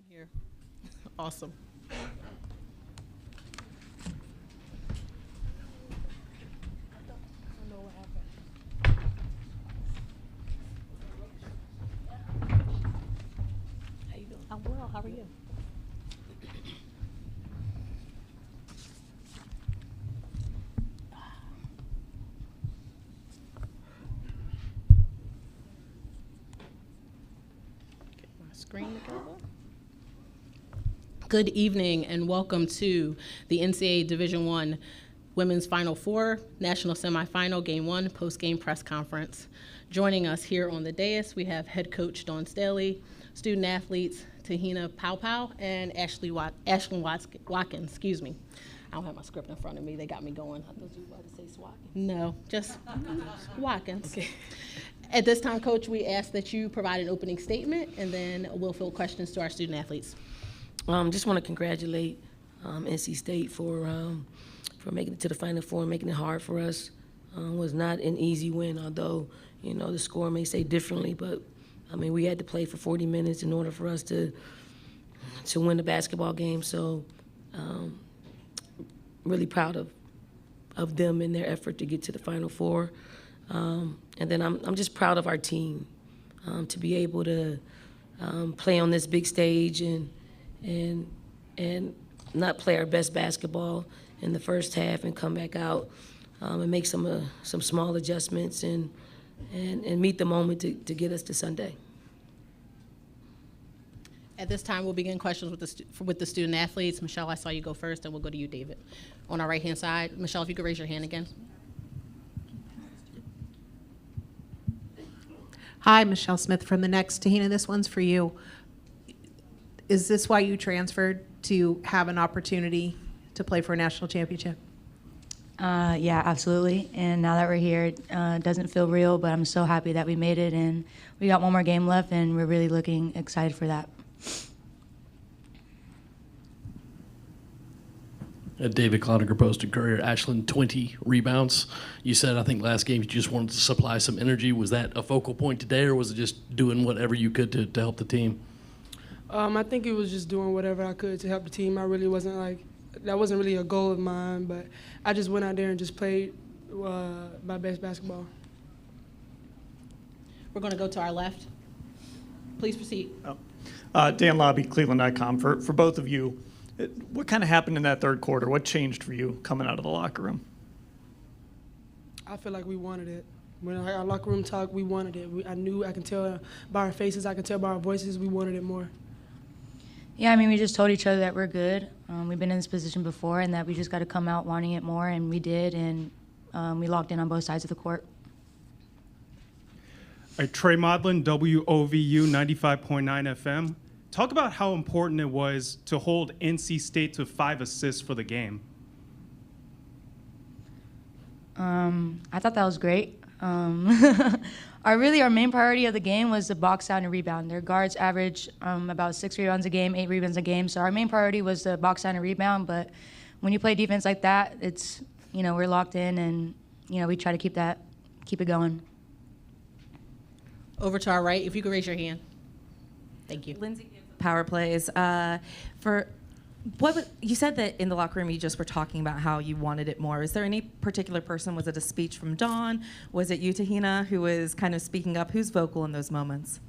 Here. Awesome. How you doing? I'm well. How are you? Get my screen together. Good evening and welcome to the NCAA Division I Women's Final Four National Semifinal Game 1 Postgame Press Conference. Joining us here on the dais, we have head coach Dawn Staley, student athletes Tahina Powpow and Ashlyn Watkins, excuse me. I don't have my script in front of me. They got me going. I thought you were about to say Swatkins. No, just Watkins. Okay. At this time, Coach, we ask that you provide an opening statement and then we'll field questions to our student athletes. Just want to congratulate NC State for making it to the Final Four, making it hard for us. Was not an easy win, although the score may say differently. But I mean, we had to play for 40 minutes in order for us to win the basketball game. So really proud of them and their effort to get to the Final Four. And then I'm just proud of our team to be able to play on this big stage and not play our best basketball in the first half and come back out and make some small adjustments and meet the moment to get us to Sunday. At this time, we'll begin questions with the student athletes. Michelle, I saw you go first, and we'll go to you, David. On our right-hand side, Michelle, if you could raise your hand again. Hi, Michelle Smith from the Next. Tahina, this one's for you. Is this why you transferred, to have an opportunity to play for a national championship? Yeah, absolutely. And now that we're here, it doesn't feel real, but I'm so happy that we made it, and we got one more game left, and we're really looking excited for that. David Cloninger posted Courier, Ashlyn 20 rebounds. You said, I think last game you just wanted to supply some energy. Was that a focal point today, or was it just doing whatever you could to help the team? I think it was just doing whatever I could to help the team. I really wasn't that wasn't really a goal of mine, but I just went out there and just played my best basketball. We're going to go to our left. Please proceed. Dan Lobby, Cleveland.com. For both of you, what kind of happened in that third quarter? What changed for you coming out of the locker room? I feel like we wanted it. When our locker room talk, we wanted it. I can tell by our faces, I can tell by our voices, we wanted it more. Yeah, I mean, we just told each other that we're good. We've been in this position before, and that we just got to come out wanting it more, and we did, and we locked in on both sides of the court. All right, Trey Modlin, WOVU 95.9 FM. Talk about how important it was to hold NC State to 5 assists for the game. I thought that was great. Our main priority of the game was to box out and rebound. Their guards average about 6 rebounds a game, 8 rebounds a game. So our main priority was to box out and rebound. But when you play defense like that, it's we're locked in, and we try to keep it going. Over to our right, if you could raise your hand. Thank you. Lindsay gives power plays. You said that in the locker room you just were talking about how you wanted it more. Is there any particular person? Was it a speech from Dawn? Was it you, Tahina, who was kind of speaking up? Who's vocal in those moments?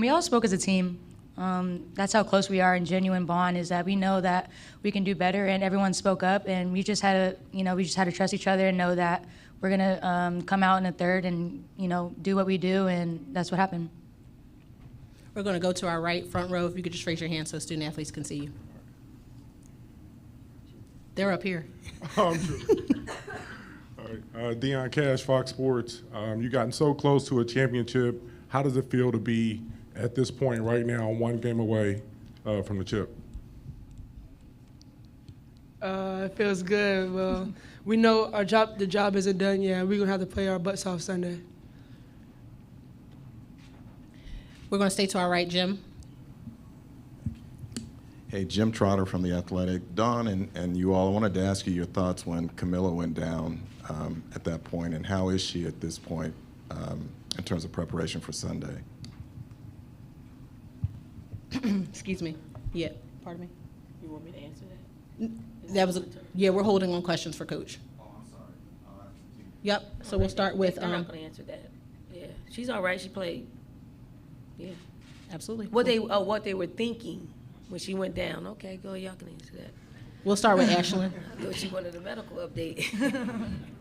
We all spoke as a team. That's how close we are in genuine bond, is that we know that we can do better, and everyone spoke up, and we just had to trust each other and know that we're gonna come out in the third and do what we do, and that's what happened. We're going to go to our right front row. If you could just raise your hand so student athletes can see you. They're up here. All right. Deion Cash, Fox Sports. You've gotten so close to a championship. How does it feel to be at this point right now, one game away from the chip? It feels good. Well, we know the job isn't done yet. We're going to have to play our butts off Sunday. We're going to stay to our right, Jim. Hey, Jim Trotter from The Athletic. Dawn and you all, I wanted to ask you your thoughts when Camilla went down at that point, and how is she at this point in terms of preparation for Sunday? Excuse me. Yeah, pardon me. You want me to answer that? That was, yeah, we're holding on questions for Coach. Oh, I'm sorry. Yep, so we'll start with, I'm not gonna answer that. Yeah, she's all right. She played. Yeah. absolutely. What they were thinking when she went down. Okay, go. Y'all can answer that. We'll start with Ashlyn. I thought she wanted a medical update.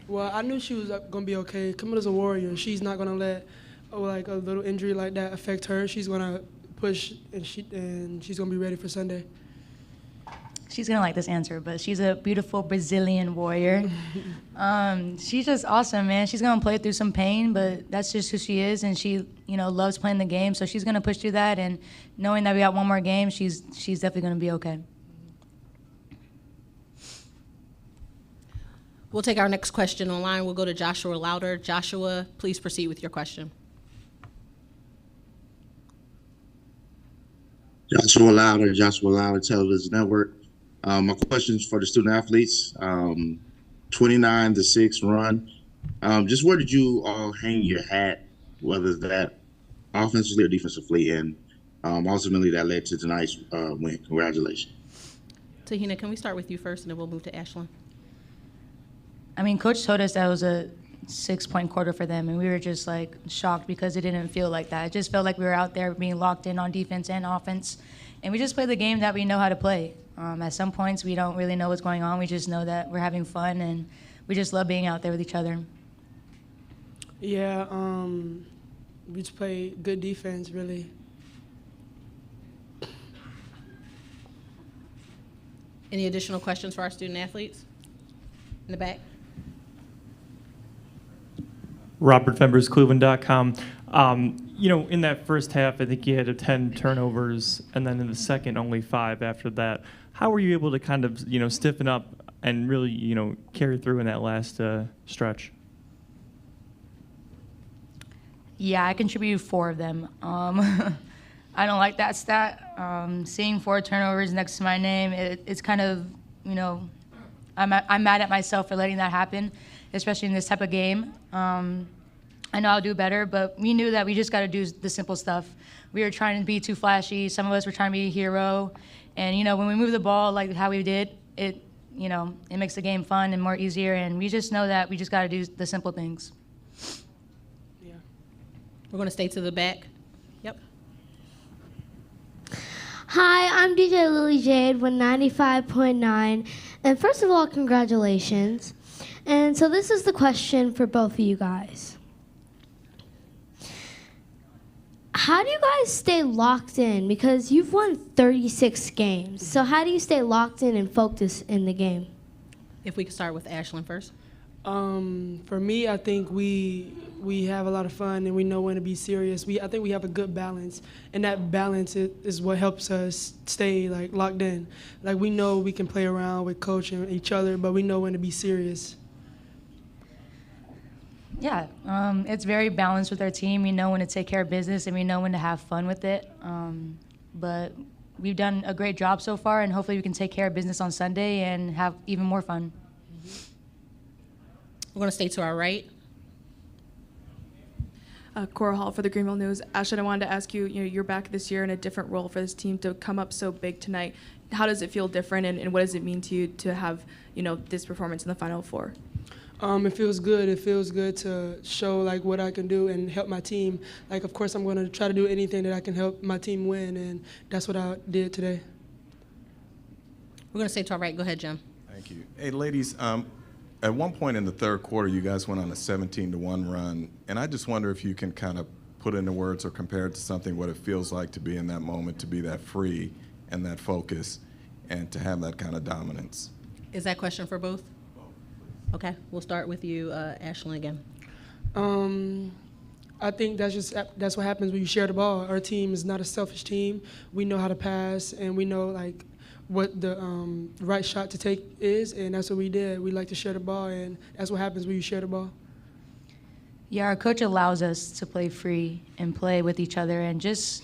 Well, I knew she was gonna be okay. Camilla's a warrior. She's not gonna let like a little injury like that affect her. She's gonna push, and she's gonna be ready for Sunday. She's gonna like this answer, but she's a beautiful Brazilian warrior. She's just awesome, man. She's gonna play through some pain, but that's just who she is, and she, loves playing the game. So she's gonna push through that, and knowing that we got one more game, she's definitely gonna be okay. We'll take our next question online. We'll go to Joshua Louder. Joshua, please proceed with your question. Joshua Louder, Television Network. My question is for the student athletes. 29-6 run. Just where did you all hang your hat, whether that offensively or defensively, and ultimately that led to tonight's win? Congratulations. Tahina, can we start with you first, and then we'll move to Ashlyn? I mean, Coach told us that it was a 6-point quarter for them, and we were just shocked because it didn't feel like that. It just felt like we were out there being locked in on defense and offense, and we just play the game that we know how to play. At some points, we don't really know what's going on. We just know that we're having fun, and we just love being out there with each other. Yeah, we just play good defense, really. Any additional questions for our student athletes? In the back. Robert Fembers, Cleveland.com. In that first half, I think you had 10 turnovers, and then in the second, only 5 after that. How were you able to kind of, stiffen up and really, carry through in that last stretch? Yeah, I contributed 4 of them. I don't like that stat. Seeing 4 turnovers next to my name, it's kind of, I'm mad at myself for letting that happen, especially in this type of game. I know I'll do better, but we knew that we just got to do the simple stuff. We were trying to be too flashy. Some of us were trying to be a hero. And, when we move the ball like how we did, it makes the game fun and more easier. And we just know that we just got to do the simple things. Yeah. We're going to stay to the back. Yep. Hi, I'm DJ Lily Jade with 95.9. And first of all, congratulations. And so this is the question for both of you guys. How do you guys stay locked in? Because you've won 36 games. So how do you stay locked in and focused in the game? If we could start with Ashlyn first. For me, I think we have a lot of fun and we know when to be serious. I think we have a good balance, and that balance is what helps us stay locked in. We know we can play around with coach and each other, but we know when to be serious. Yeah, it's very balanced with our team. We know when to take care of business, and we know when to have fun with it. But we've done a great job so far, and hopefully we can take care of business on Sunday and have even more fun. We're going to stay to our right. Cora Hall for the Greenville News. Ashlyn, I wanted to ask you, you're back this year in a different role for this team to come up so big tonight. How does it feel different, and what does it mean to you to have, this performance in the Final Four? It feels good. It feels good to show what I can do and help my team. Of course, I'm going to try to do anything that I can help my team win, and that's what I did today. We're going to stay to our right. Go ahead, Jim. Thank you. Hey, ladies, at one point in the third quarter, you guys went on a 17-1 run, and I just wonder if you can kind of put into words or compare it to something what it feels like to be in that moment, to be that free and that focus, and to have that kind of dominance. Is that question for both? Okay, we'll start with you, Ashlyn, again. I think that's what happens when you share the ball. Our team is not a selfish team. We know how to pass, and we know what the right shot to take is, and that's what we did. We like to share the ball, and that's what happens when you share the ball. Yeah, our coach allows us to play free and play with each other and just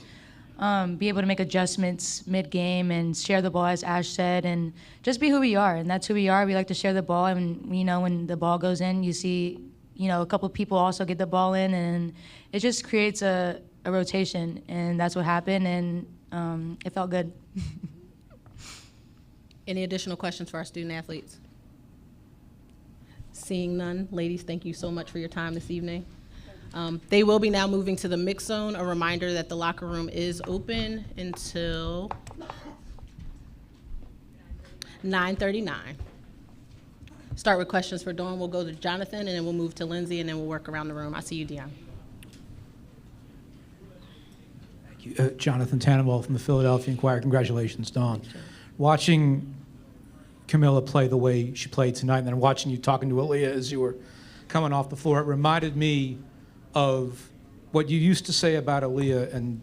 be able to make adjustments mid-game and share the ball, as Ash said, and just be who we are. And that's who we are. We like to share the ball, and when the ball goes in, you see, a couple of people also get the ball in, and it just creates a rotation, and that's what happened. And it felt good. Any additional questions for our student athletes? Seeing none, ladies, thank you so much for your time this evening. They will be now moving to the mix zone. A reminder that the locker room is open until 9:39. Start with questions for Dawn. We'll go to Jonathan, and then we'll move to Lindsay, and then we'll work around the room. I see you, Dion. Thank you. Jonathan Tannenwald from the Philadelphia Inquirer. Congratulations, Dawn. Watching Camilla play the way she played tonight, and then watching you talking to Aaliyah as you were coming off the floor, it reminded me of what you used to say about Aaliyah, and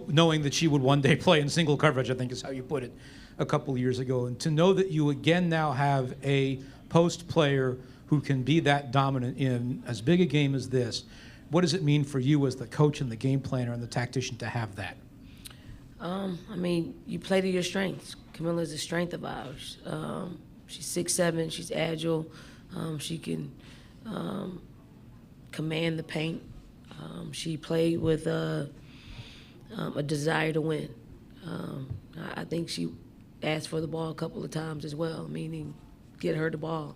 knowing that she would one day play in single coverage, I think is how you put it, a couple of years ago. And to know that you again now have a post player who can be that dominant in as big a game as this, what does it mean for you as the coach and the game planner and the tactician to have that? I mean, you play to your strengths. Camilla's a strength of ours. She's 6'7", she's agile, she can command the paint. She played with a desire to win. I think she asked for the ball a couple of times as well, meaning get her the ball.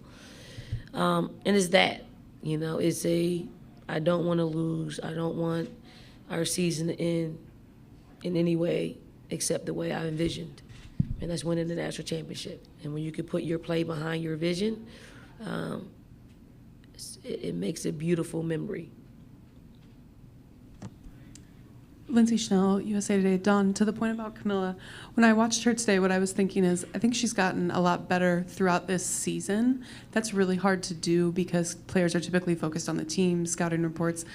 And it's that, it's I don't want to lose. I don't want our season to end in any way except the way I envisioned. And that's winning the national championship. And when you can put your play behind your vision, it makes a beautiful memory. Lindsay Schnell, USA Today. Dawn, to the point about Camilla, when I watched her today, what I was thinking is I think she's gotten a lot better throughout this season. That's really hard to do because players are typically focused on the team, scouting reports.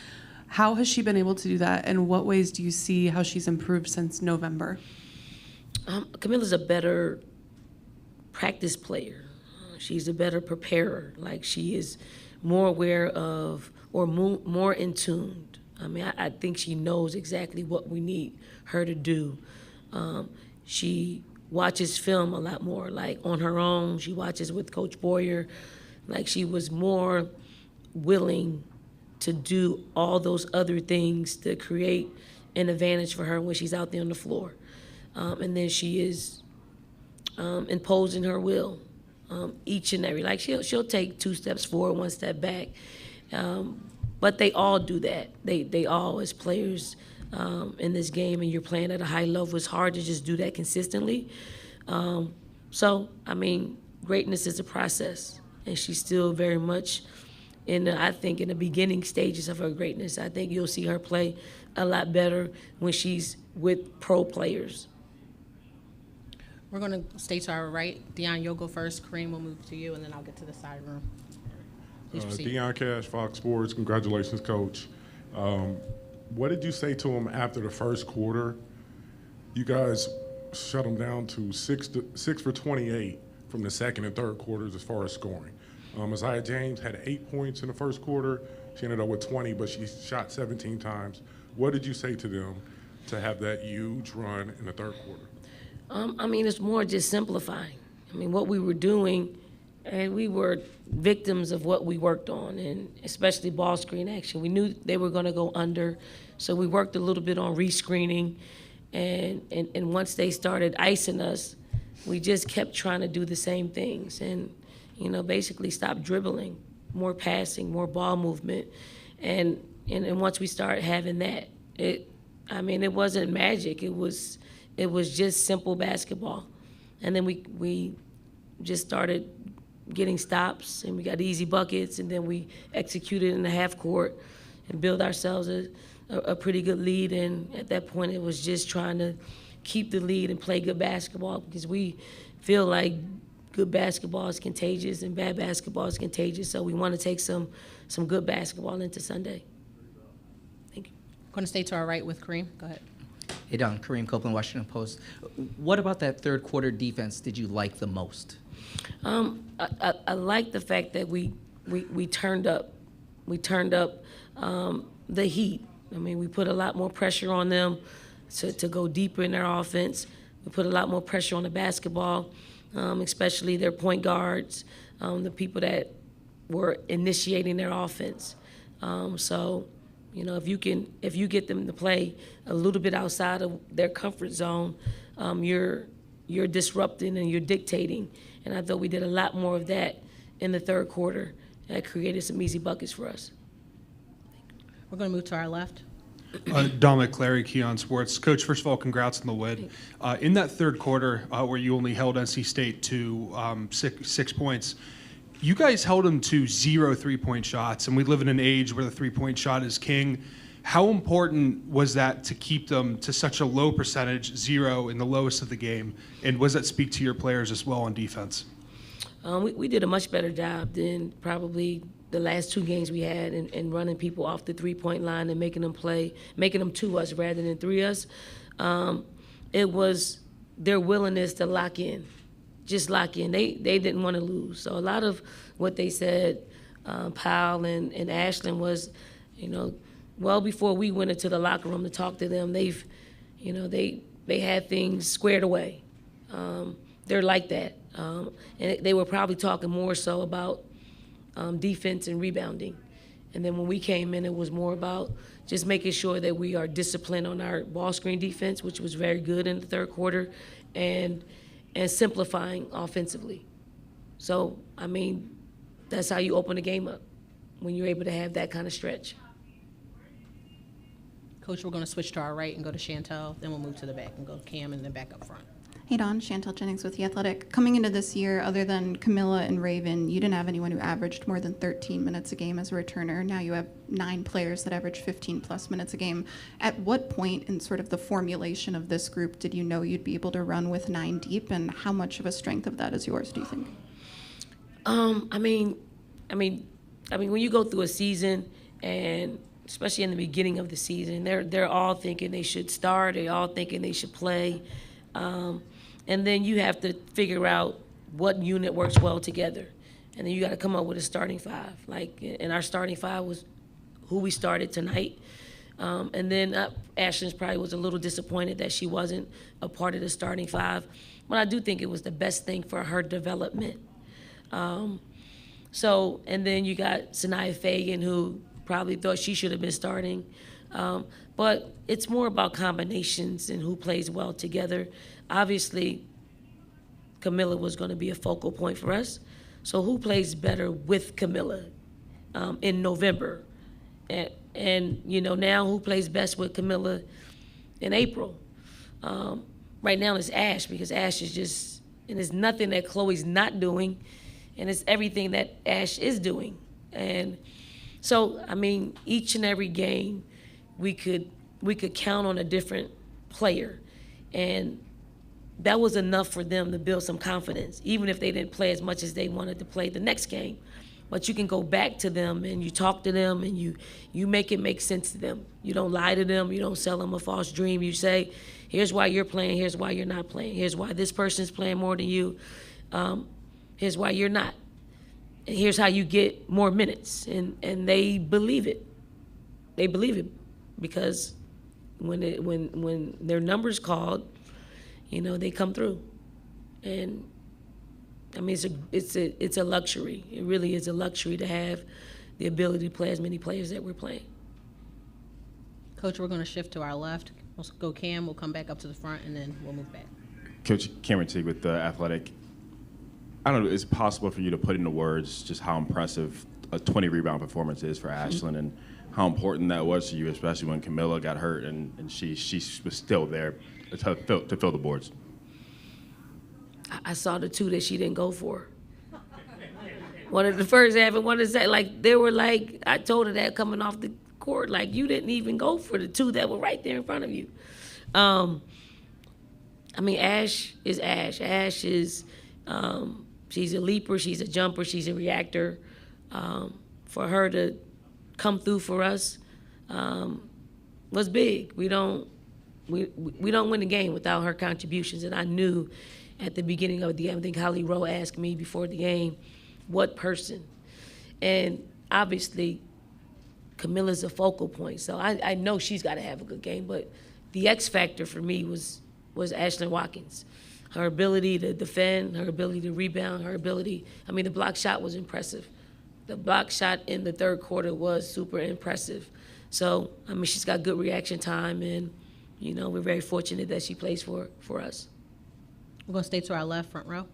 How has she been able to do that, and what ways do you see how she's improved since November? Camilla's a better practice player. She's a better preparer. Like, she is more aware of or more in tune. I mean, I think she knows exactly what we need her to do. She watches film a lot more, like on her own. She watches with Coach Boyer. Like, she was more willing to do all those other things to create an advantage for her when she's out there on the floor. And then she is imposing her will each and every. Like, she'll take 2 steps forward, 1 step back. But they all do that. They all, as players in this game, and you're playing at a high level, it's hard to just do that consistently. So, I mean, greatness is a process, and she's still very much I think in the beginning stages of her greatness. I think you'll see her play a lot better when she's with pro players. We're going to stay to our right. Dion, you'll go first. Kareem will move to you, and then I'll get to the side room. Please proceed. Dion Cash, Fox Sports. Congratulations, Coach. What did you say to him after the first quarter? You guys shut them down to 6 for 28 from the second and third quarters as far as scoring. Isaiah James had 8 points in the first quarter. She ended up with 20, but she shot 17 times. What did you say to them to have that huge run in the third quarter? I mean, it's more just simplifying. I mean, what we were doing, and we were victims of what we worked on, and especially ball screen action. We knew they were going to go under, so we worked a little bit on rescreening, and once they started icing us, we just kept trying to do the same things, and basically stop dribbling, more passing, more ball movement, and once we started having that, it wasn't magic. It was just simple basketball, and then we just started getting stops, and we got easy buckets, and then we executed in the half court and built ourselves a pretty good lead. And at that point, it was just trying to keep the lead and play good basketball, because we feel like good basketball is contagious and bad basketball is contagious. So we want to take some good basketball into Sunday. Thank you. I'm going to stay to our right with Kareem. Go ahead. Hey, Don. Kareem Copeland, Washington Post. What about that third quarter defense did you like the most? I like the fact that we turned up. We turned up the heat. I mean, we put a lot more pressure on them to go deeper in their offense. We put a lot more pressure on the basketball, especially their point guards, the people that were initiating their offense. So You know, if you get them to play a little bit outside of their comfort zone, you're disrupting and you're dictating. And I thought we did a lot more of that in the third quarter. That created some easy buckets for us. We're going to move to our left. Don McClary, Keon Sports. Coach, first of all, congrats on the win. In that third quarter, where you only held NC State to 6 points, you guys held them to 0 3-point shots, and we live in an age where the 3-point shot is king. How important was that to keep them to such a low percentage, 0 in the lowest of the game? And was that speak to your players as well on defense? We did a much better job than probably the last 2 games we had in running people off the 3-point line and making them play, making them 2 us rather than 3 us. It was their willingness to lock in. Just lock in. They didn't want to lose. So a lot of what they said, Powell and Ashlyn, was, you know, well before we went into the locker room to talk to them, they had things squared away. They're like that. And they were probably talking more so about defense and rebounding. And then when we came in, it was more about just making sure that we are disciplined on our ball screen defense, which was very good in the third quarter, and simplifying offensively. So, I mean, that's how you open the game up, when you're able to have that kind of stretch. Coach, we're going to switch to our right and go to Chantel. Then we'll move to the back and go Cam and then back up front. Hey Don, Chantel Jennings with The Athletic. Coming into this year, other than Camilla and Raven, you didn't have anyone who averaged more than 13 minutes a game as a returner. Now you have 9 players that average 15 plus minutes a game. At what point in sort of the formulation of this group did you know you'd be able to run with 9 deep, and how much of a strength of that is yours, do you think? I mean, when you go through a season, and especially in the beginning of the season, they're all thinking they should start, they're all thinking they should play. And then you have to figure out what unit works well together. And then you got to come up with a starting 5. And our starting 5 was who we started tonight. And then Ashlyn probably was a little disappointed that she wasn't a part of the starting 5. But I do think it was the best thing for her development. And then you got Sanaya Fagan, who probably thought she should have been starting. But it's more about combinations and who plays well together. Obviously, Camilla was going to be a focal point for us. So who plays better with Camilla in November? And you know, now who plays best with Camilla in April? Right now it's Ash, because Ash is just, and it's nothing that Chloe's not doing, and it's everything that Ash is doing. And so, I mean, each and every game, we could count on a different player, and that was enough for them to build some confidence, even if they didn't play as much as they wanted to play the next game. But you can go back to them and you talk to them and you make it make sense to them. You don't lie to them. You don't sell them a false dream. You say, here's why you're playing. Here's why you're not playing. Here's why this person's playing more than you. Here's why you're not. And here's how you get more minutes. And they believe it. They believe it because when their number's called, you know, they come through. And I mean, it's a luxury. It really is a luxury to have the ability to play as many players that we're playing. Coach, we're going to shift to our left. We'll go Cam, we'll come back up to the front, and then we'll move back. Coach Cameron Teague with The Athletic. I don't know, is it possible for you to put into words just how impressive a 20 rebound performance is for Ashlyn and how important that was to you, especially when Camilla got hurt and she was still there to fill the boards? I saw the 2 that she didn't go for. One of the first half and one of the second, like, they were like, I told her that coming off the court, like, you didn't even go for the 2 that were right there in front of you. I mean, Ash is Ash. Ash is, she's a leaper, she's a jumper, she's a reactor. For her to come through for us was big. We don't win the game without her contributions, and I knew at the beginning of the game, I think Holly Rowe asked me before the game, what person? And obviously, Camilla's a focal point, so I know she's got to have a good game, but the X factor for me was Ashlyn Watkins. Her ability to defend, her ability to rebound, her ability, I mean, the block shot was impressive. The block shot in the third quarter was super impressive. So, I mean, she's got good reaction time, and, you know, we're very fortunate that she plays for us. We're going to stay to our left, front row.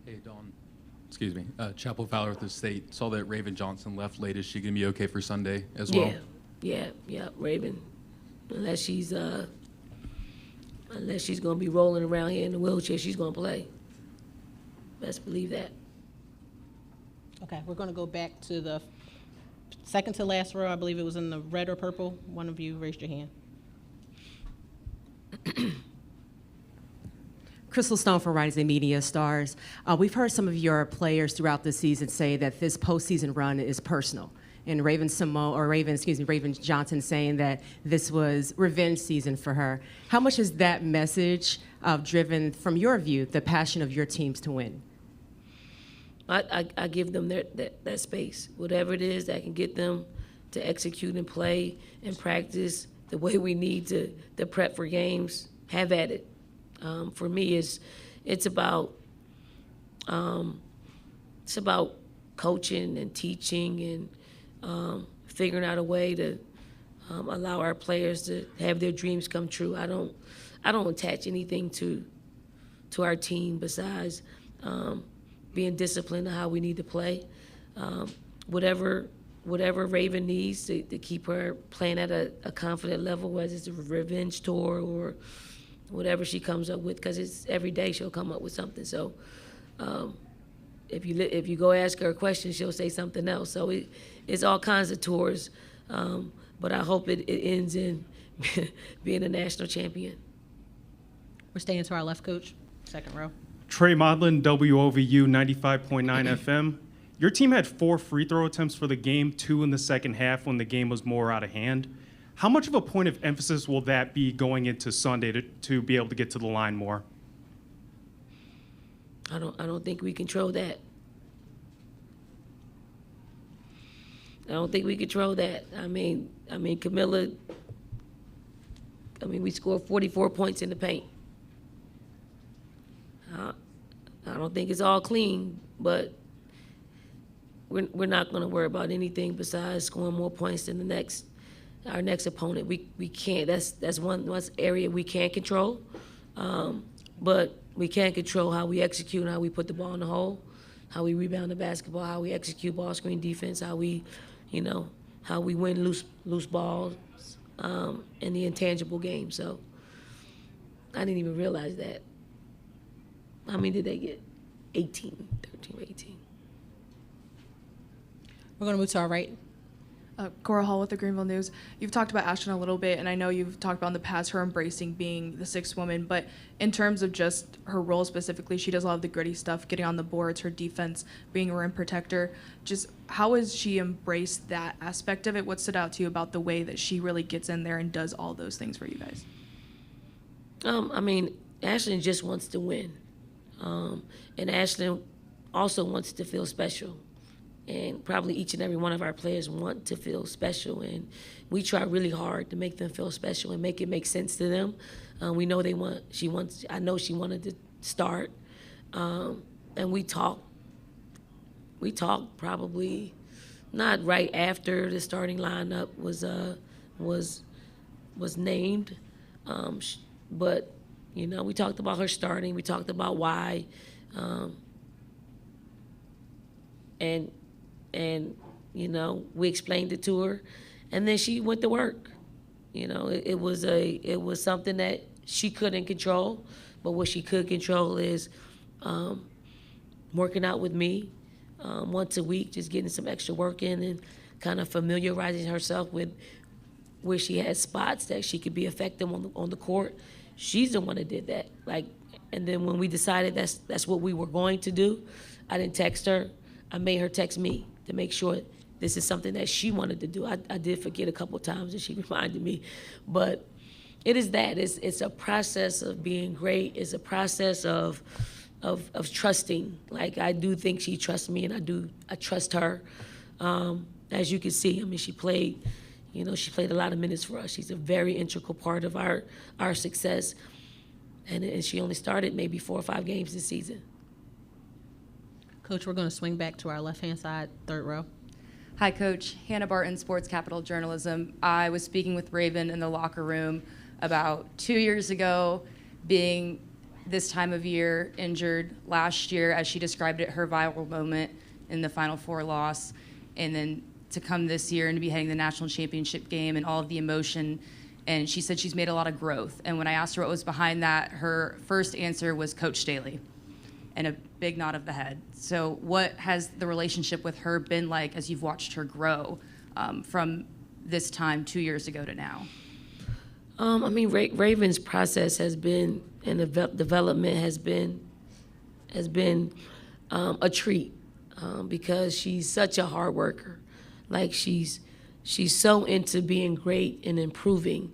Hey, Dawn. Excuse me. Chapel Fowler with the State. Saw that Raven Johnson left late. Is she going to be okay for Sunday as well? Yeah, Raven. Unless she's going to be rolling around here in the wheelchair, she's going to play. Best believe that. Okay, we're going to go back to the second to last row. I believe it was in the red or purple. One of you raised your hand. Crystal Stone for Rising Media Stars. We've heard some of your players throughout the season say that this postseason run is personal. And Raven Johnson saying that this was revenge season for her. How much has that message driven, from your view, the passion of your teams to win? I give them that space. Whatever it is that can get them to execute and play and practice the way we need to prep for games, have at it. For me, it's about coaching and teaching and figuring out a way to allow our players to have their dreams come true. I don't attach anything to our team besides being disciplined on how we need to play. Whatever Raven needs to keep her playing at a confident level, whether it's a revenge tour or whatever she comes up with, because it's every day she'll come up with something. So if you go ask her a question, she'll say something else. So it's all kinds of tours, but I hope it ends in being a national champion. We're staying to our left, coach, second row. Trey Modlin, WOVU 95.9 FM. Your team had 4 free throw attempts for the game, 2 in the second half when the game was more out of hand. How much of a point of emphasis will that be going into Sunday to be able to get to the line more? I don't think we control that. I don't think we control that. I mean, Camilla. We scored 44 points in the paint. I don't think it's all clean, but we're not going to worry about anything besides scoring more points than our next opponent. We can't. That's one area we can't control, but we can control how we execute and how we put the ball in the hole, how we rebound the basketball, how we execute ball screen defense, how we win loose balls in the intangible game. So I didn't even realize that. How many did they get? 13 or 18. We're going to move to our right. Cora Hall with the Greenville News. You've talked about Ashton a little bit, and I know you've talked about in the past her embracing being the sixth woman, but in terms of just her role specifically, she does a lot of the gritty stuff, getting on the boards, her defense, being a rim protector. Just how has she embraced that aspect of it? What stood out to you about the way that she really gets in there and does all those things for you guys? Ashlyn just wants to win. And Ashlyn also wants to feel special. And probably each and every one of our players want to feel special. And we try really hard to make them feel special and make it make sense to them. We know I know she wanted to start. And we talked probably not right after the starting lineup was named. But we talked about her starting. We talked about why. And we explained it to her, and then she went to work. It was something that she couldn't control, but what she could control is working out with me once a week, just getting some extra work in and kind of familiarizing herself with where she had spots that she could be effective on the court. She's the one that did that. And then when we decided that's what we were going to do, I didn't text her. I made her text me to make sure this is something that she wanted to do. I did forget a couple of times, and she reminded me. But it is that. It's a process of being great. It's a process of trusting. I do think she trusts me, and I trust her. As you can see, she played a lot of minutes for us. She's a very integral part of our success. And she only started maybe 4 or 5 games this season. Coach, we're going to swing back to our left-hand side, third row. Hi, Coach. Hannah Barton, Sports Capital Journalism. I was speaking with Raven in the locker room about 2 years ago, being this time of year injured last year, as she described it, her viral moment in the Final Four loss, and then to come this year and to be heading the national championship game and all of the emotion. And she said she's made a lot of growth. And when I asked her what was behind that, her first answer was Coach Staley, and a big nod of the head. So what has the relationship with her been like as you've watched her grow from this time 2 years ago to now? I mean, Raven's process has been, and the development has been a treat because she's such a hard worker. Like she's so into being great and improving,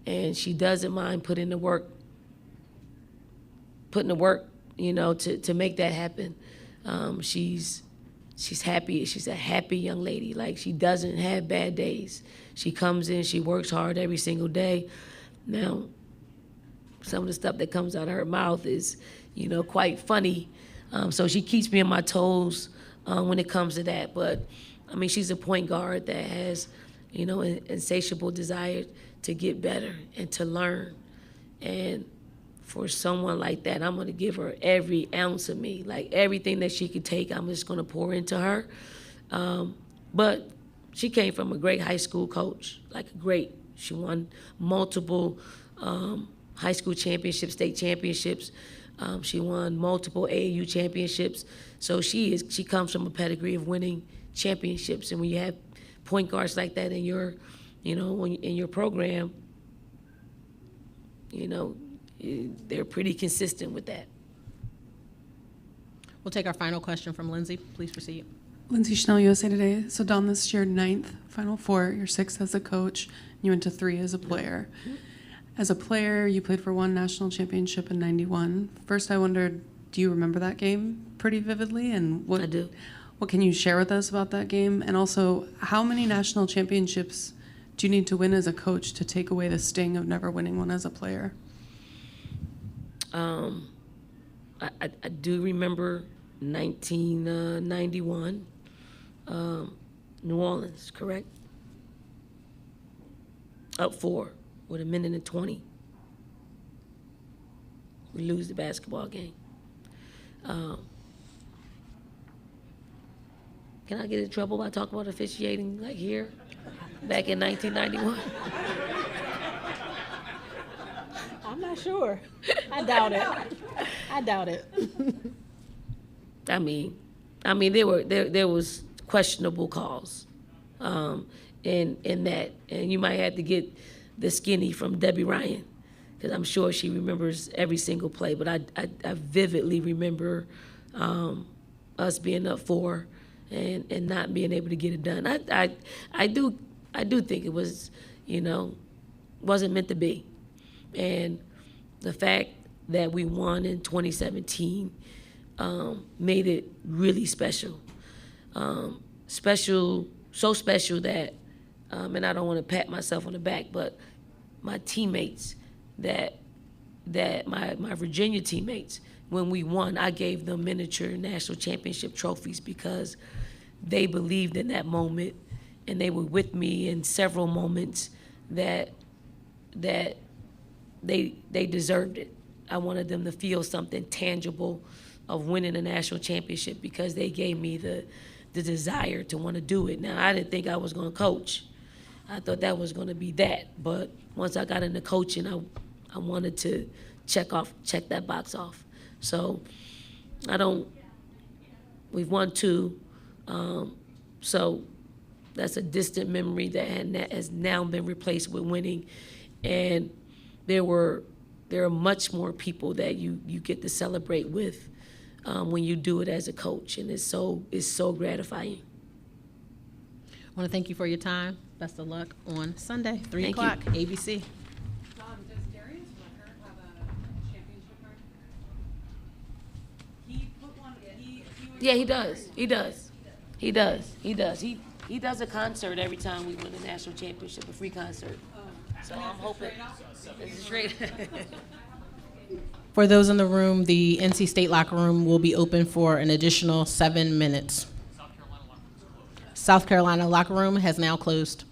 and she doesn't mind putting the work, you know, to make that happen. She's happy. She's a happy young lady. Like, she doesn't have bad days. She comes in, she works hard every single day. Now, some of the stuff that comes out of her mouth is, you know, quite funny. So she keeps me on my toes when it comes to that. But, I mean, she's a point guard that has, you know, an insatiable desire to get better and to learn. And for someone like that, I'm going to give her every ounce of me. Like, everything that she could take, I'm just going to pour into her. But she came from a great high school coach, she won multiple high school championships, state championships. She won multiple AAU championships. So she comes from a pedigree of winning championships. And when you have point guards like that in your, you know, in your program, you know, they're pretty consistent with that. We'll take our final question from Lindsay. Please proceed. Lindsay Schnell, USA Today. So, Dawn, this is your 9th Final Four, your 6th as a coach. You went to 3 as a player. As a player, you played for 1 national championship in '91. First, I wondered, do you remember that game pretty vividly? And I do. What can you share with us about that game? And also, how many national championships do you need to win as a coach to take away the sting of never winning one as a player? I do remember 1991, New Orleans, correct? Up 4 with 1:20. We lose the basketball game. Can I get in trouble by talking about officiating like here, back in 1991? I'm not sure. I doubt it. I doubt it. I mean, there was questionable calls in that, and you might have to get the skinny from Debbie Ryan, because I'm sure she remembers every single play. But I vividly remember us being up 4 and not being able to get it done. I do think it was, you know, wasn't meant to be. And the fact that we won in 2017 made it really special. So special that, and I don't want to pat myself on the back, but my teammates, my Virginia teammates, when we won, I gave them miniature national championship trophies because they believed in that moment, and they were with me in several moments that they deserved it. I wanted them to feel something tangible of winning a national championship because they gave me the desire to want to do it. Now, I didn't think I was going to coach. I thought that was going to be that. But once I got into coaching, I wanted to check that box off. So we've won 2. So that's a distant memory that has now been replaced with winning. And there are much more people that you get to celebrate with when you do it as a coach, and it's so gratifying. I want to thank you for your time. Best of luck on Sunday, 3 Thank o'clock, you. ABC. Dawn, does Darius Rucker have a championship record? He put one. Yeah, he does. He does a concert every time we win a national championship, a free concert. So I'm hoping this is straight. For those in the room, the NC State locker room will be open for an additional 7 minutes. South Carolina locker room has now closed.